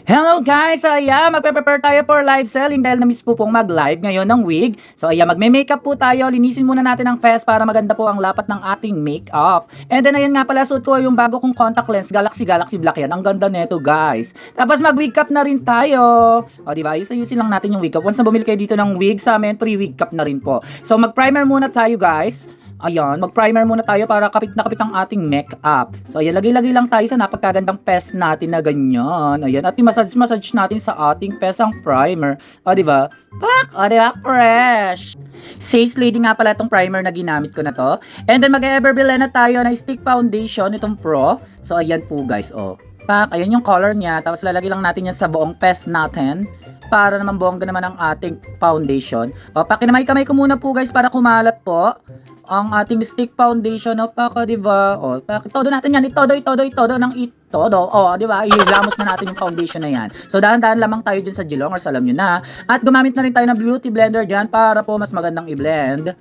Hello guys! So ayan, magpe-prepare tayo for live selling dahil na-miss ko pong mag-live ngayon ng wig. So ayan, magme-makeup po tayo. Linisin muna natin ang face para maganda po ang lapat ng ating makeup. And then ayan nga pala, suot ko yung bago kong contact lens, Galaxy Black yan. Ang ganda neto guys. Tapos mag-wig cap na rin tayo. O diba, ayusin lang natin yung wig cap. Once na bumili kayo dito ng wig sa amin, free wig cap na rin po. So mag-primer muna tayo guys. Ayan, mag-primer muna tayo para kapit na kapit ang ating makeup. So ayan, lagay-lagay lang tayo sa napakagandang face natin na ganyan. Ayan, at i-massage natin sa ating face ang primer. O diba? Pak! O diba? Fresh! Sage Lady nga pala itong primer na ginamit ko na to. And then mag-Everbelena tayo na stick foundation, itong Pro. So ayan po guys, oh. Pak, ayan yung color niya. Tapos lalagay lang natin yan sa buong face natin para naman bongga naman ang ating foundation. O, pakinamay-kamay ko muna po guys para kumalat po ang ating stick foundation. O, pako, diba? O, itodo natin yan. Itodo ng itodo. O, diba? Ihilamos na natin yung foundation na yan. So, dahan-dahan lamang tayo dyan sa Jilongers. Alam nyo na. At gumamit na rin tayo ng beauty blender dyan para po mas magandang i-blend.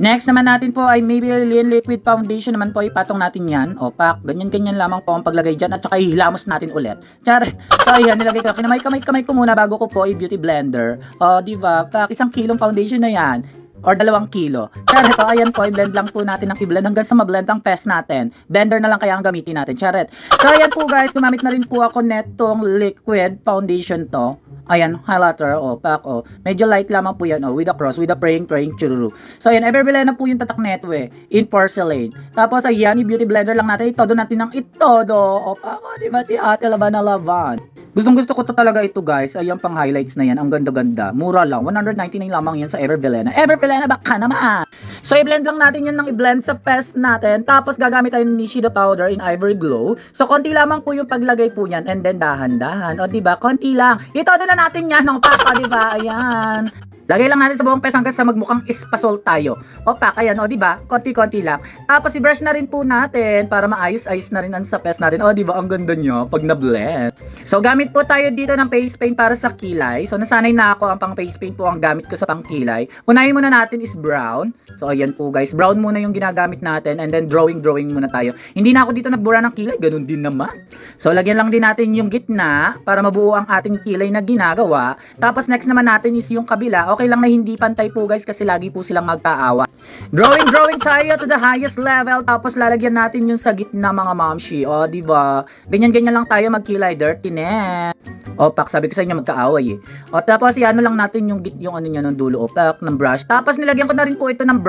Next naman natin po ay Maybelline Liquid Foundation naman po, ipatong natin yan. O, pak, ganyan-ganyan lamang po ang paglagay dyan at saka ihilamos natin ulit. Charet! So, ayan, nilagay ko. Kinamay-kamay ko muna bago ko po i-beauty blender. O, diba? Pak, 1 kilong foundation na yan. Or 2 kilo. Charet, o, ayan po, i-blend lang po natin ang i-blend hanggang sa ma-blend ang face natin. Blender na lang kaya ang gamitin natin. Charet. So, ayan po guys, gumamit na rin po ako netong liquid foundation to. Ayan, highlighter, o, pak, o. Medyo light lamang po yan, o, with a cross, with a praying, chururu. So, ayan, Everbelena po yung tatak neto, in porcelain. Tapos, ayan, i-beauty blender lang natin, itodo natin ng itodo. O, pak, o, diba si Ate Laban na Laban? Gustong-gusto ko to talaga ito, guys. Ayan, pang highlights na yan, ang ganda-ganda. Mura lang, 199 lamang yan sa Everbelena. Everbelena, baka naman! So, i-blend lang natin yan ng i-blend sa face natin. Tapos, gagamit tayo ng Nishida powder in Ivory Glow. So, konti lamang po yung paglagay po yan. And then, dahan-dahan. O, diba? Konti lang. Itodo na natin yan ng papa, diba? Ayan. Lagay lang natin sa buong face hanggang sa magmukhang espasol tayo. O pak, ayan, o diba? Konti-konti lang. Tapos i-brush na rin po natin para maayos-ayos na rin ang sa face natin. O diba, ang ganda nyo pag na-blend. So gamit po tayo dito ng face paint para sa kilay. So nasanay na ako, ang pang face paint po ang gamit ko sa pang kilay. Unahin muna natin is brown. So ayan po guys, brown muna yung ginagamit natin and then drawing muna tayo. Hindi na ako dito nagbura ng kilay, ganun din naman. So lagyan lang din natin yung gitna para mabuo ang ating kilay na ginagawa. Tapos next naman natin is yung kabila. Okay lang na hindi pantay po guys kasi lagi po silang magkaawa. Drawing tayo to the highest level. Tapos lalagyan natin yung sa gitna mga mamshi. O diba? Ganyan-ganyan lang tayo magkilay. Dirty net. Opak, sabi ko sa inyo magkaaway eh. O tapos iano lang natin yung ano niya ng dulo opak ng brush. Tapos nilagyan ko na rin po ito ng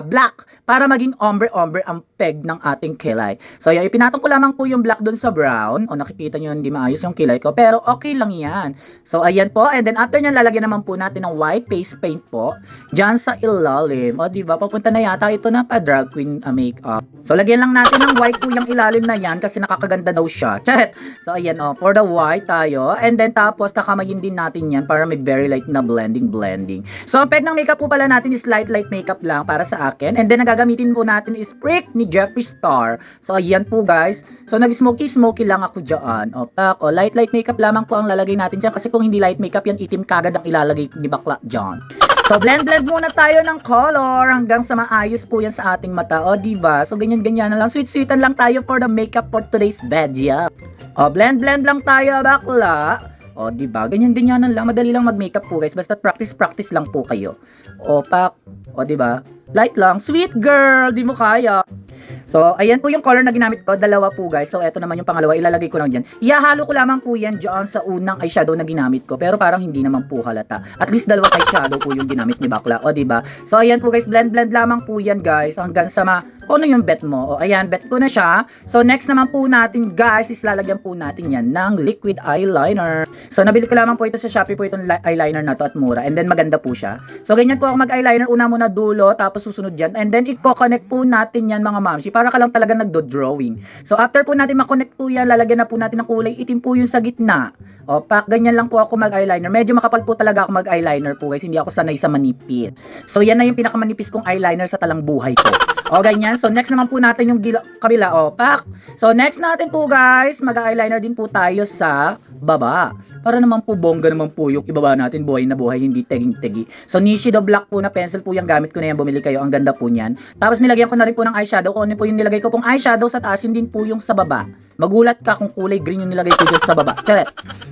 black para maging ombre ang peg ng ating kilay. So yan, ipinatong ko lamang po yung black dun sa brown. O nakikita nyo hindi maayos yung kilay ko pero okay lang yan. So ayan po, and then after nyan lalagyan naman po natin ng white face paint po dyan sa ilalim. O diba, papunta na yata ito na pa drag queen makeup. So lagyan lang natin ng white po yung ilalim na yan kasi nakakaganda daw siya. Charet! So ayan o, for the white tayo. And then tapos kakamayin din natin yan para may very light na blending. So ang peg ng makeup po pala natin is light makeup lang para sa akin. And then ang gagamitin po natin is Prick ni Jeffree Star. So ayan po guys. So nag-smoky lang ako dyan. O pak, o light makeup lamang po ang lalagay natin dyan kasi kung hindi light makeup yan, itim kagad ang ilalagay ni bakla dyan. So blend muna tayo ng color hanggang sa maayos po yan sa ating mata. O diba? So ganyan-ganyan na lang. Sweet-sweetan lang tayo for the makeup for today's video. O blend lang tayo bakla. O diba? Ganyan-ganyan lang. Madali lang mag-makeup po guys. Basta practice lang po kayo. O pak. O diba? Light lang. Sweet girl! Di mo kaya. So, ayan po yung color na ginamit ko. 2 po guys. So, eto naman yung pangalawa. Ilalagay ko lang dyan. Ihahalo ko lamang po yan dyan sa unang eyeshadow na ginamit ko. Pero parang hindi naman po halata. At least 2 eyeshadow po yung ginamit ni bakla. O, diba? So, ayan po guys. Blend lamang po yan guys. Hanggang sa kung ano yung bet mo. O, ayan. Bet ko na siya. So, next naman po natin guys is lalagyan po natin yan ng liquid eyeliner. So, nabili ko lamang po ito sa Shopee po itong eyeliner na to at mura. And then, maganda po siya. So, ganyan po ako mag-eyeliner. Una muna dulo. Tapos, susunod yan. And then, i-connect po natin yan mga mamshi. Para ka lang talaga nagdo-drawing. So, after po natin makonect po yan, lalagyan na po natin ng kulay itim po yung sa gitna. O, pak, ganyan lang po ako mag-eyeliner. Medyo makapal po talaga ako mag-eyeliner po guys. Hindi ako sanay sa manipis. So, yan na yung pinakamanipis kong eyeliner sa talang buhay ko. O, ganyan. So, next naman po natin yung kabila. O, pak. So, next natin po guys, mag-eyeliner din po tayo sa baba. Para naman po bongga naman po yung ibaba natin, buhay na buhay, hindi teging-tegi. So Nishida Black po na pencil po yung gamit ko na yan, bumili kayo, ang ganda po niyan. Tapos nilagyan ko na rin po ng eyeshadow, kung ano po yung nilagay ko pong eyeshadow sa taas, yun din po yung sa baba. Magulat ka kung kulay green yung nilagay ko dyan sa baba. Charet.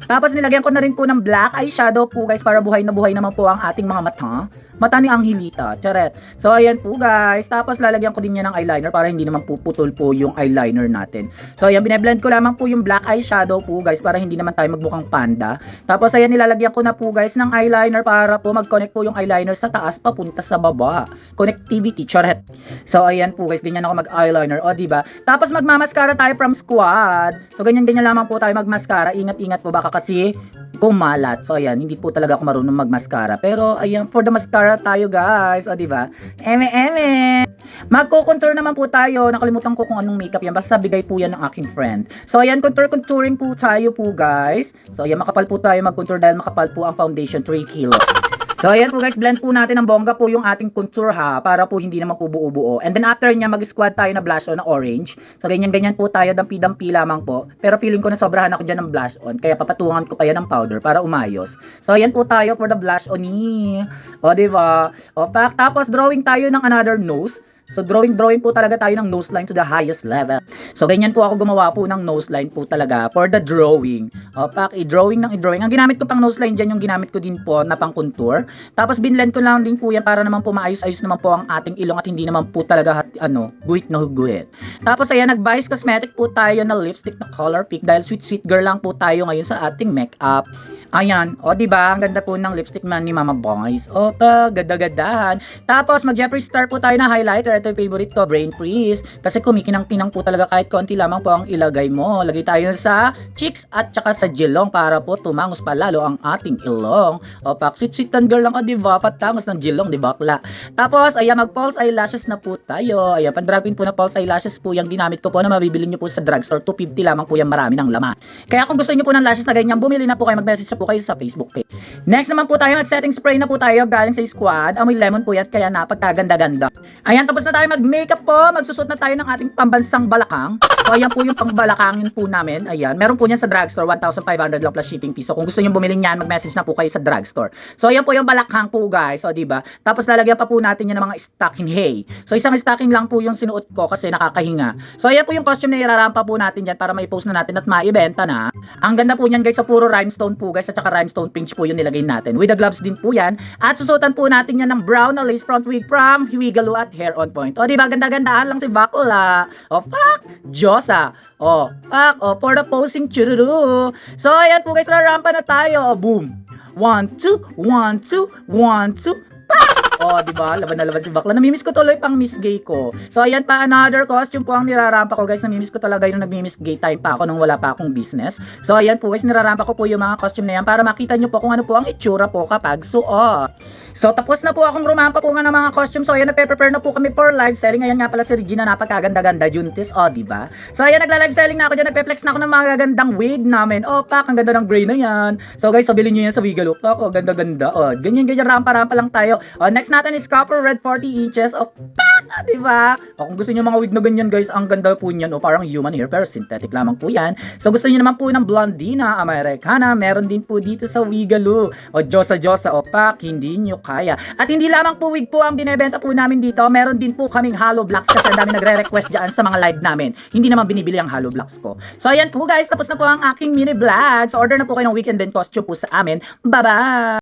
Tapos nilagyan ko na rin po ng black eyeshadow po guys para buhay na buhay naman po ang ating mga mata. Mata ni Angelita, charet. So ayan po guys, tapos lalagyan ko din yan ng eyeliner para hindi naman puputol po yung eyeliner natin. So ayan, bineblend ko lamang po yung black eyeshadow po guys para hindi naman tayo magmukhang panda. Tapos ayan, nilalagyan ko na po guys ng eyeliner para po mag-connect po yung eyeliner sa taas papunta sa baba. Connectivity, charet. So ayan po guys, ganyan ako mag-eyeliner, o diba? Tapos magmamaskara tayo from squad. So ganyan-ganyan lamang po tayo magmaskara. Ingat-ingat po baka kasi kumalat. So ayan, hindi po talaga ako marunong magmaskara. Pero ayan, for the mascara tayo guys. O diba? Eme. Magko-contour naman po tayo. Nakalimutan ko kung anong makeup yan. Basta bigay po yan ng aking friend. So ayan, contouring po tayo po guys. So ayan, makapal po tayo mag-contour dahil makapal po ang foundation, 3 kilo. So ayan po guys, blend po natin ng bongga po yung ating contour ha, para po hindi naman po buo-buo. And then after nya, mag-squad tayo na blush on na orange. So ganyan-ganyan po tayo, dampi-dampi lamang po. Pero feeling ko na sobrahan ako dyan ng blush on, kaya papatungan ko pa yan ng powder para umayos. So ayan po tayo for the blush on ni. O diba? O tapos drawing tayo ng another nose. So drawing po talaga tayo ng nose line to the highest level. So ganyan po ako gumawa po ng nose line po talaga for the drawing. O i-drawing. Ang ginamit ko pang nose line dyan, yung ginamit ko din po na pang contour. Tapos binlend ko lang din po yan para naman po maayos-ayos naman po ang ating ilong at hindi naman po talaga guhit na guhit. Tapos ayan, nag-Vice Cosmetic po tayo na lipstick na color pick dahil sweet girl lang po tayo ngayon sa ating makeup. Ayan, o diba, ang ganda po ng lipstick man ni Mama Boys. O ganda-gandahan. Tapos mag-Jeffree Star po tayo na highlighter. Ito yung favorite ko, Brain Freeze. Kasi kumikinang-kinang po talaga kahit konti lamang po ang ilagay mo. Lagay tayo sa cheeks at saka sa jilong para po tumangos pa lalo ang ating ilong. O sweet-sweetan girl lang, o diba, patangos ng jilong, diba, bakla. Tapos, ayan, mag-false eyelashes na po tayo. Ayan, pan-drag queen po na false eyelashes po yung ginamit ko po na mabibili nyo po sa drugstore. 250 lamang po yung marami ng laman. Kaya kung gusto nyo po ng lashes na ganyan, bumili na po kayo, mag-message po kayo sa Facebook page. Next naman po tayo, mag-setting spray na po tayo galing sa squad. Amoy lemon po yan, kaya napagkaganda-ganda. Ayan, tapos na tayo mag-makeup po. Magsusot na tayo ng ating pambansang balakang. So, ayan po yung pangbalakangin po namin. Ayan, meron po niyan sa drugstore, 1,500 lang plus shipping fee. So, kung gusto niyo bumili niyan, mag-message na po kayo sa drugstore. So, ayan po yung balakang po guys. O, diba? Tapos lalagyan pa po natin yan ng mga stocking hay. So, isang stocking lang po yung sinuot ko kasi nakakahinga. So, ayan po yung costume na irarampa po natin dyan para mai-post na natin at maibenta na. Ang ganda po niyan guys, sa puro rhinestone po guys, at saka rhinestone pinch po yung nilagay natin. With the gloves din po yan. At susutan po natin yan ng brown na lace front wig from Huigalo at Hair on Point. O, diba? Ganda-gandaan lang si bakla. O, fuck! Diyosa. O, fuck! O, for the posing chururu. So, ayan po guys, rarampa na tayo. O, boom! 1, 2, 1, 2, 1, 2. Oh, di ba? Laban na laban si bakla. Namimiss ko tuloy pang Miss Gay ko. So, ayan pa, another costume po ang nirarampa ko, guys. Namimiss ko talaga yung nagmi-Miss Gay time pa ako nung wala pa akong business. So, ayan po, guys, nirarampa ko po yung mga costume na yan para makita nyo po kung ano po ang itsura po kapag suot. So, tapos na po akong rumampa po nga ng mga costume. So, ayan, nagpe-prepare na po kami for live selling. Ayan nga pala si Regina, napagkaganda-ganda, Juntis. Oh, di ba? So, ayan, nagla-live selling na ako dyan. Nagpe-flex na ako ng mga gagandang wig namin. Oh, pak, ang ganda ng gray na yan. So, guys, sabilin nyo yan sa Wigalo. Pak, oh, ganda-ganda. Oh, ganyan-ganyan, rampa-rampa lang tayo. Oh, next natin is copper red 40 inches. O, pak! Diba? O, kung gusto nyo mga wig na ganyan, guys, ang ganda po niyan. O, parang human hair, pero synthetic lamang po yan. So, gusto nyo naman po ng blondina, Americana, meron din po dito sa Wigalo. O, Diyosa, o, pak, hindi nyo kaya. At hindi lamang po wig po ang binebenta po namin dito. Meron din po kaming hollow blocks kasi ang dami nagre-request dyan sa mga live namin. Hindi naman binibili ang hollow blocks ko. So, ayan po, guys, tapos na po ang aking mini vlog. So, order na po kayo ng weekend din costume po sa amin. Bye-bye!